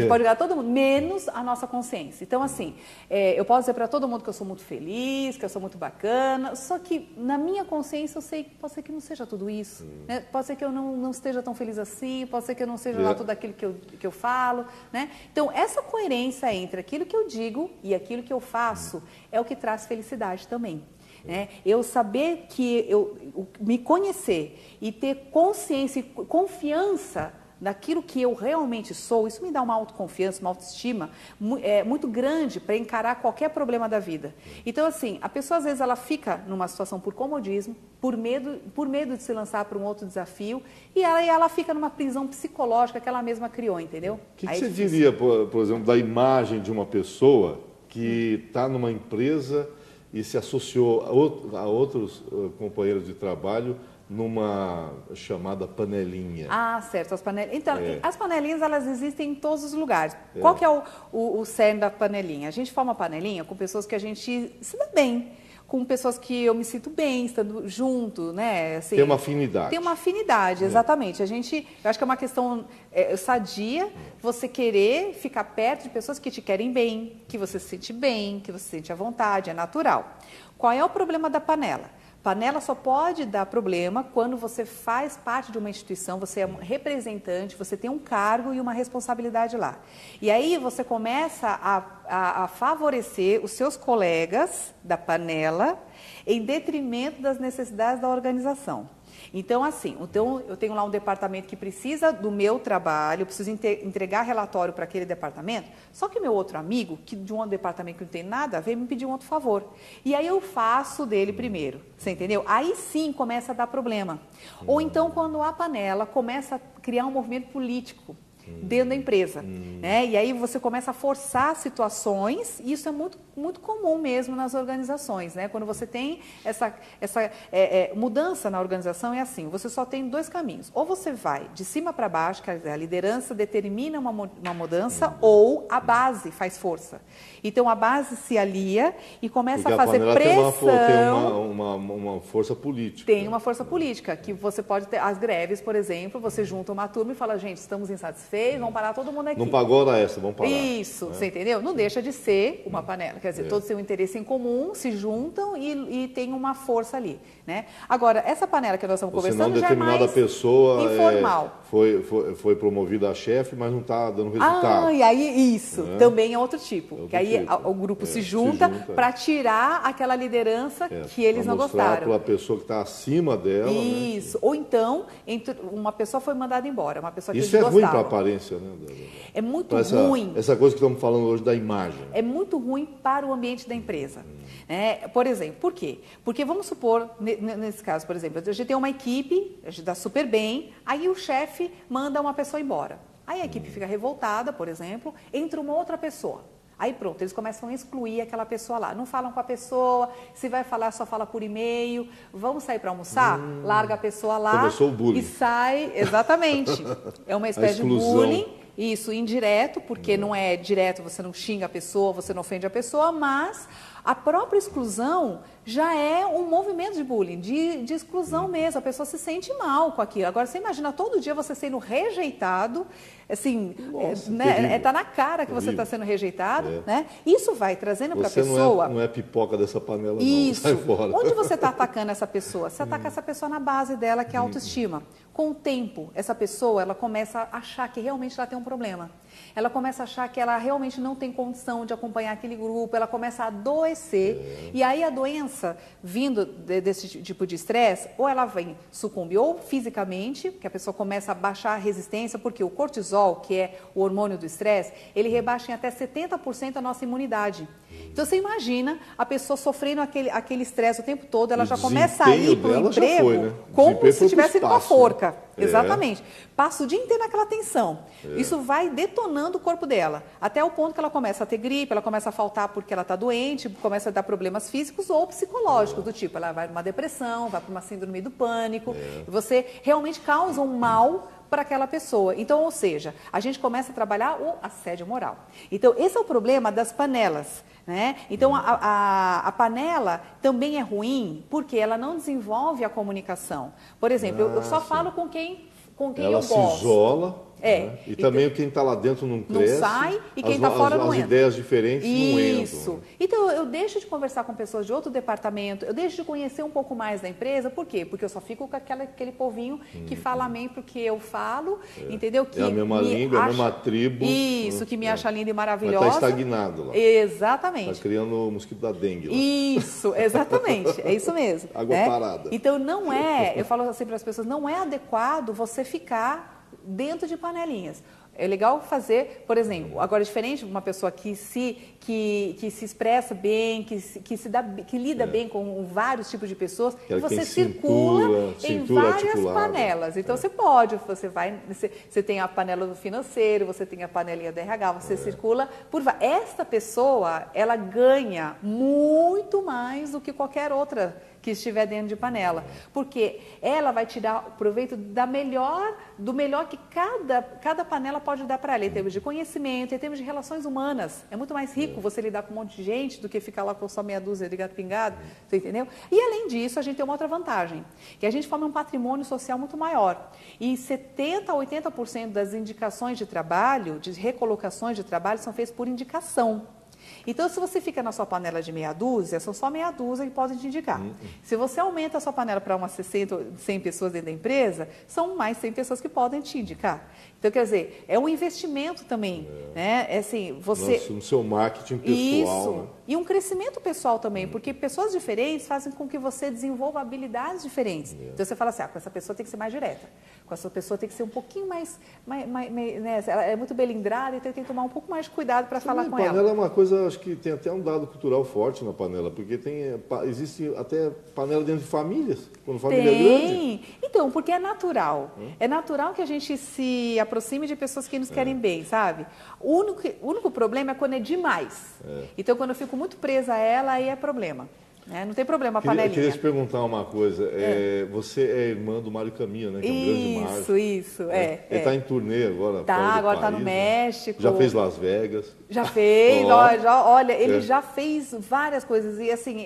pode enganar todo mundo, menos a nossa consciência. Então, assim, eu posso dizer para todo mundo que eu sou muito feliz, que eu sou muito bacana, só que na minha consciência eu sei que pode ser que não seja tudo isso. Né? Pode ser que eu não esteja tão feliz assim, pode ser que eu não seja lá tudo aquilo que eu falo. Né? Então, essa coerência entre aquilo que eu digo e aquilo que eu faço é o que traz felicidade também. né? Eu saber que me conhecer e ter consciência e confiança daquilo que eu realmente sou, isso me dá uma autoconfiança, uma autoestima muito grande para encarar qualquer problema da vida. Então, assim, a pessoa às vezes ela fica numa situação por comodismo, por medo de se lançar para um outro desafio, e ela fica numa prisão psicológica que ela mesma criou, entendeu? O que você diria, por exemplo, da imagem de uma pessoa que está numa empresa e se associou a outros companheiros de trabalho numa chamada panelinha? Ah, certo, as panelinhas. Então, as panelinhas, elas existem em todos os lugares. Qual que é o cerne da panelinha? A gente forma panelinha com pessoas que a gente se dá bem, com pessoas que eu me sinto bem, estando junto, né? Assim, tem uma afinidade. Tem uma afinidade, exatamente. Eu acho que é uma questão sadia, você querer ficar perto de pessoas que te querem bem, que você se sente bem, que você se sente à vontade, é natural. Qual é o problema da panela? Panela só pode dar problema quando você faz parte de uma instituição, você é um representante, você tem um cargo e uma responsabilidade lá. E aí você começa a favorecer os seus colegas da panela em detrimento das necessidades da organização. Então, assim, eu tenho lá um departamento que precisa do meu trabalho, eu preciso entregar relatório para aquele departamento, só que meu outro amigo, que de um departamento que não tem nada a ver, me pediu um outro favor. E aí eu faço dele primeiro, você entendeu? Aí sim começa a dar problema. Ou então quando a panela começa a criar um movimento político dentro da empresa, né? E aí você começa a forçar situações, e isso é muito, muito comum mesmo nas organizações, né? Quando você tem essa mudança na organização, é assim, você só tem dois caminhos, ou você vai de cima para baixo, que a liderança determina uma mudança, ou a base faz força. Então a base se alia e começa a fazer pressão. Tem uma força política. Tem uma força política, que você pode ter, as greves, por exemplo, você junta uma turma e fala, gente, estamos insatisfeitos, vamos parar todo mundo aqui. Não pagou hora extra, vamos parar. Isso, né? Você entendeu? Não deixa de ser uma panela, quer dizer, todos têm um interesse em comum, se juntam e tem uma força ali, né? Agora, essa panela que nós estamos conversando já é mais determinada pessoa informal. Foi promovida a chefe, mas não está dando resultado. Ah, e aí isso também é outro tipo. Que aí o grupo se junta para tirar aquela liderança que eles não gostaram. Para a pessoa que está acima dela. Isso. Né? Ou então, uma pessoa foi mandada embora, uma pessoa que isso eles gostavam. Isso é ruim para a aparência, né? É muito ruim. Essa coisa que estamos falando hoje da imagem. É muito ruim para o ambiente da empresa. Por exemplo, por quê? Porque vamos supor, nesse caso, por exemplo, a gente tem uma equipe, a gente dá super bem, aí o chefe manda uma pessoa embora. Aí a equipe fica revoltada, por exemplo, entra uma outra pessoa. Aí pronto, eles começam a excluir aquela pessoa lá. Não falam com a pessoa, se vai falar, só fala por e-mail. Vamos sair para almoçar? Larga a pessoa lá. Começou o bullying. E sai, exatamente. É uma espécie de bullying. Isso, indireto, porque não é direto, você não xinga a pessoa, você não ofende a pessoa, mas a própria exclusão já é um movimento de bullying, de exclusão mesmo. A pessoa se sente mal com aquilo. Agora, você imagina todo dia você sendo rejeitado, assim, tá na cara que você está sendo rejeitado, né? Isso vai trazendo para a pessoa... Não é pipoca dessa panela, isso. Não, sai fora. Onde você está atacando essa pessoa? Você ataca essa pessoa na base dela, que é a autoestima. Com o tempo, essa pessoa, ela começa a achar que realmente ela tem um problema. Ela começa a achar que ela realmente não tem condição de acompanhar aquele grupo, ela começa a adoecer. E aí a doença, vindo desse tipo de estresse, ou ela vem sucumbir ou fisicamente, que a pessoa começa a baixar a resistência, porque o cortisol, que é o hormônio do estresse, ele rebaixa em até 70% a nossa imunidade. Então você imagina a pessoa sofrendo aquele estresse o tempo todo, ela já começa a ir para o emprego como se estivesse indo com a forca. Exatamente. Passa o dia inteiro naquela tensão. Isso vai detonando o corpo dela, até o ponto que ela começa a ter gripe, ela começa a faltar porque ela está doente, começa a dar problemas físicos ou psicológicos, do tipo, ela vai para uma depressão, vai para uma síndrome do pânico, você realmente causa um mal para aquela pessoa. Então, ou seja, a gente começa a trabalhar o assédio moral. Então, esse é o problema das panelas, né? Então, a panela também é ruim porque ela não desenvolve a comunicação. Por exemplo, eu só falo com quem eu gosto. Ela se isola. Né? E também quem está lá dentro não cresce. Não sai e quem está fora não entra. As ideias diferentes não entram. Isso. Então, eu deixo de conversar com pessoas de outro departamento, eu deixo de conhecer um pouco mais da empresa. Por quê? Porque eu só fico com aquele povinho que fala amém porque eu falo, entendeu? Que é a mesma língua, a mesma tribo. Isso, que me acha linda e maravilhosa. Mas está estagnado lá. Exatamente. Está criando o mosquito da dengue lá. Isso, exatamente. É isso mesmo. Água parada. Então, não é, eu falo assim para as pessoas, não é adequado você ficar dentro de panelinhas. É legal fazer, por exemplo, agora diferente de uma pessoa que se expressa bem, que lida bem com vários tipos de pessoas, e você circula em várias articulada. Panelas. Então você tem a panela do financeiro, você tem a panelinha do RH, você circula por esta pessoa, ela ganha muito mais do que qualquer outra que estiver dentro de panela, porque ela vai tirar proveito do melhor que cada panela pode dar para ela, em termos de conhecimento, em termos de relações humanas. É muito mais rico você lidar com um monte de gente do que ficar lá com só meia dúzia de gato pingado, você entendeu? E além disso, a gente tem uma outra vantagem, que a gente forma um patrimônio social muito maior. E 70% a 80% das indicações de trabalho, de recolocações de trabalho, são feitas por indicação. Então, se você fica na sua panela de meia dúzia, são só meia dúzia que podem te indicar. Se você aumenta a sua panela para umas 60, 100 pessoas dentro da empresa, são mais 100 pessoas que podem te indicar. Então, quer dizer, é um investimento também, né? É assim, você... No seu marketing pessoal. Isso. Né? E um crescimento pessoal também, porque pessoas diferentes fazem com que você desenvolva habilidades diferentes. Então, você fala assim, com essa pessoa tem que ser mais direta, com essa pessoa tem que ser um pouquinho mais né? Ela é muito belindrada, então tem que tomar um pouco mais de cuidado para falar com ela. Panela é uma coisa, acho que tem até um dado cultural forte na panela, porque existe até panela dentro de famílias, quando a família é grande. Então, porque é natural. É natural que a gente se aproxime de pessoas que nos querem bem, sabe? O único problema é quando é demais. Então, quando eu fico muito presa a ela, aí é problema. Não tem problema a panelinha. Eu queria te perguntar uma coisa. Você é irmã do Mário Caminha, né? Que é um grande mágico. Isso. Ele está em turnê agora. Agora está no país, México. Já fez Las Vegas. Já fez, olha, ele já fez várias coisas. E assim,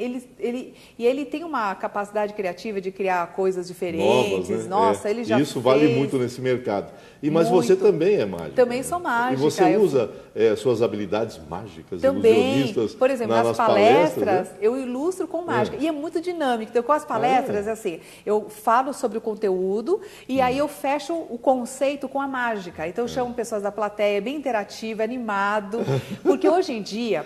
ele tem uma capacidade criativa de criar coisas diferentes. Novas, né? Nossa, ele já Isso fez. vale muito nesse mercado. Mas você também é mágica. Também sou mágica. E você usa suas habilidades mágicas, também, ilusionistas. Por exemplo, nas palestras, né? Eu ilustro com mágica. E é muito dinâmico. Então, com as palestras, assim, eu falo sobre o conteúdo e aí eu fecho o conceito com a mágica. Então, eu chamo pessoas da plateia, bem interativo, animado. Porque hoje em dia,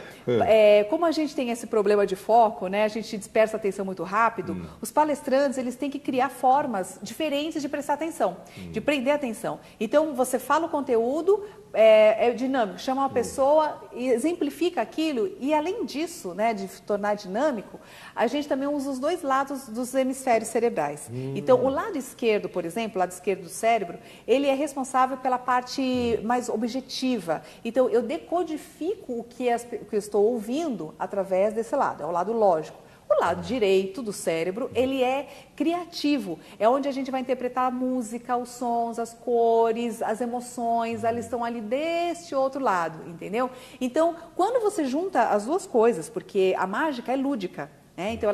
como a gente tem esse problema de foco, né? A gente dispersa a atenção muito rápido, os palestrantes, eles têm que criar formas diferentes de prestar atenção, de prender a atenção. Então, você fala o conteúdo, é dinâmico, chama uma pessoa e exemplifica aquilo, e além disso, né, de tornar dinâmico, a gente também usa os dois lados dos hemisférios cerebrais. Então, o lado esquerdo, por exemplo, o lado esquerdo do cérebro, ele é responsável pela parte mais objetiva. Então, eu decodifico o que eu estou ouvindo através desse lado, é o lado lógico. O lado direito do cérebro, ele é criativo, é onde a gente vai interpretar a música, os sons, as cores, as emoções, elas estão ali deste outro lado, entendeu? Então, quando você junta as duas coisas, porque a mágica é lúdica, né? Então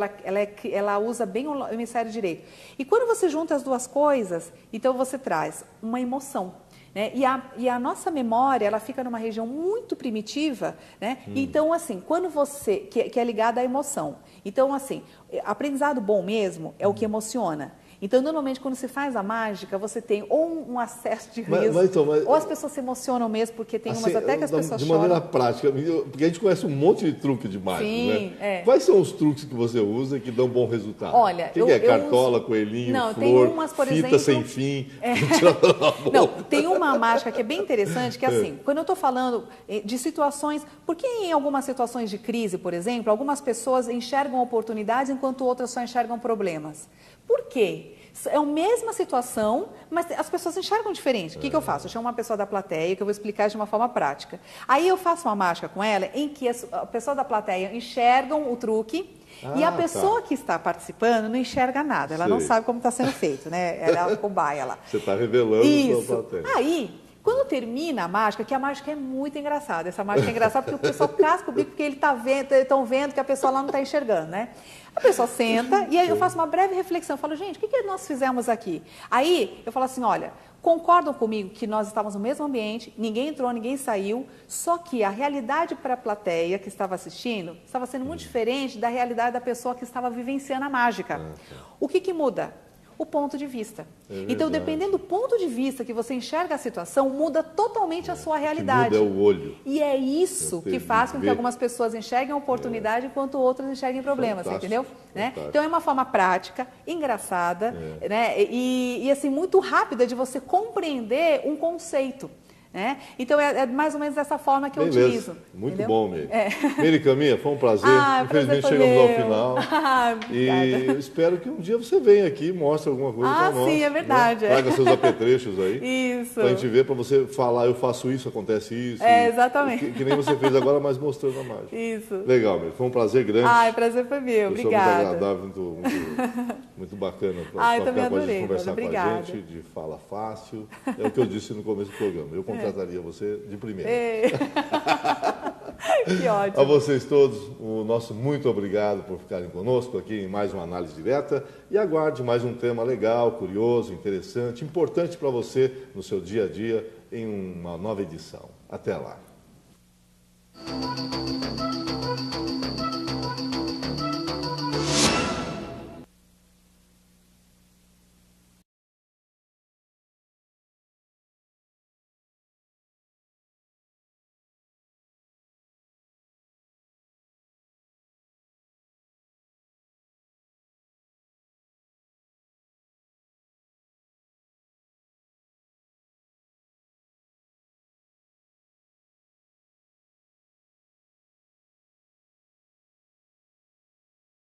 ela usa bem o hemisfério direito. E quando você junta as duas coisas, então você traz uma emoção. Né? E a nossa memória, ela fica numa região muito primitiva, né? Então, assim, quando você, que é ligada à emoção. Então, assim, aprendizado bom mesmo é o que emociona. Então, normalmente, quando se faz a mágica, você tem ou um acesso de riso, ou as pessoas se emocionam mesmo, porque tem umas até que as pessoas choram. De maneira prática, porque a gente conhece um monte de truque de mágica, Sim, né? Quais são os truques que você usa que dão bom resultado? Olha, o que é cartola, coelhinho, flor, tem umas, por fita exemplo, sem fim? Não, tem uma mágica que é bem interessante, que é assim, quando eu estou falando de situações, porque em algumas situações de crise, por exemplo, algumas pessoas enxergam oportunidades enquanto outras só enxergam problemas. Por quê? É a mesma situação, mas as pessoas enxergam diferente. O que eu faço? Eu chamo uma pessoa da plateia, que eu vou explicar de uma forma prática. Aí eu faço uma mágica com ela, em que a pessoa da plateia enxergam o truque, e a pessoa que está participando não enxerga nada. Ela não sabe como está sendo feito, né? Ela é a cobaia lá. Você está revelando isso. a plateia. Aí, Quando termina a mágica, que a mágica é muito engraçada. Essa mágica é engraçada porque o pessoal casca o bico porque estão vendo que a pessoa lá não está enxergando, né? A pessoa senta e aí eu faço uma breve reflexão. Eu falo, gente, o que nós fizemos aqui? Aí eu falo assim, olha, concordam comigo que nós estávamos no mesmo ambiente, ninguém entrou, ninguém saiu, só que a realidade para a plateia que estava assistindo estava sendo muito diferente da realidade da pessoa que estava vivenciando a mágica. O que muda? O ponto de vista. Então, dependendo do ponto de vista que você enxerga a situação, muda totalmente a sua realidade. Muda o olho. E é isso que faz com que algumas pessoas enxerguem a oportunidade enquanto outras enxerguem problemas, entendeu? Né? Então, é uma forma prática, engraçada, né? E assim, muito rápida de você compreender um conceito. Né? Então, é mais ou menos dessa forma que eu utilizo. Muito entendeu? bom, Meire. Meire Caminha, foi um prazer. Infelizmente chegamos ao final. E eu espero que um dia você venha aqui e mostre alguma coisa para nós. Sim, é verdade. Né? Traga seus apetrechos aí. Isso. Para a gente ver, para você falar, eu faço isso, acontece isso. Exatamente. Que nem você fez agora, mas mostrando a mágica. Isso. Legal, Meire. Foi um prazer grande. O prazer foi meu. Muito Obrigada. agradável, muito bacana para também com a gente, adorei, conversar obrigada. com a gente, de fala fácil. É o que eu disse no começo do programa. Eu contrataria você de primeira. Que ótimo. A vocês todos, o nosso muito obrigado por ficarem conosco aqui em mais uma análise direta e aguarde mais um tema legal, curioso, interessante, importante para você no seu dia a dia em uma nova edição. Até lá.